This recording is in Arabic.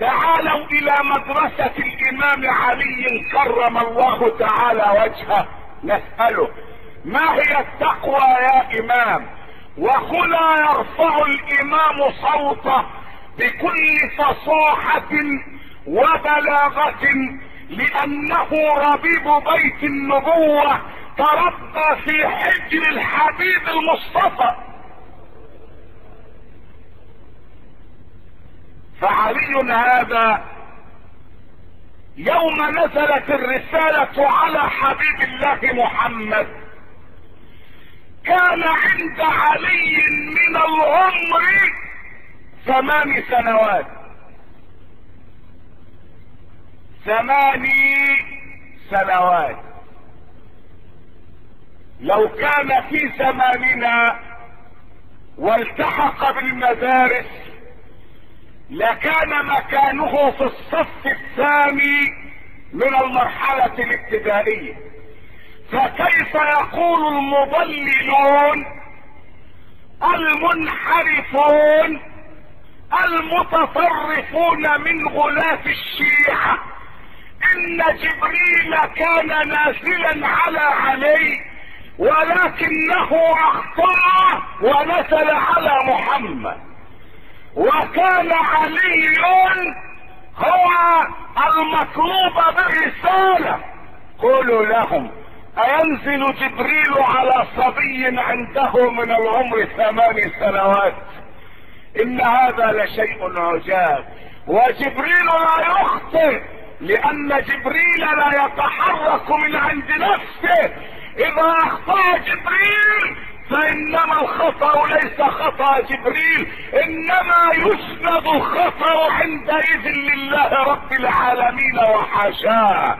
تعالوا الى مدرسة الامام علي كرم الله تعالى وجهه، نسأله ما هي التقوى يا امام؟ وهنا يرفع الامام صوته بكل فصاحة وبلاغة، لانه ربيب بيت النبوة، تربى في حجر الحبيب المصطفى. فعلي هذا يوم نزلت الرسالة على حبيب الله محمد كان عند علي من العمر 8 سنوات. 8 سنوات. لو كان في زماننا والتحق بالمدارس لكان مكانه في الصف الثاني من المرحلة الابتدائية. فكيف يقول المضللون المنحرفون المتطرفون من غلاة الشيعة ان جبريل كان نازلا على علي ولكنه اخطأ ونزل على محمد، وكان علي هو المطلوب بالرسالة؟ قولوا لهم أينزل جبريل على صبي عنده من العمر 8 سنوات؟ إن هذا لشيء عجاب. وجبريل لا يخطئ، لأن جبريل لا يتحرك من عند نفسه. إذا أخطأ جبريل فإنما الخطأ ليس خطأ جبريل، إنما يسند الخطأ عندئذ لله رب العالمين وحاشاه.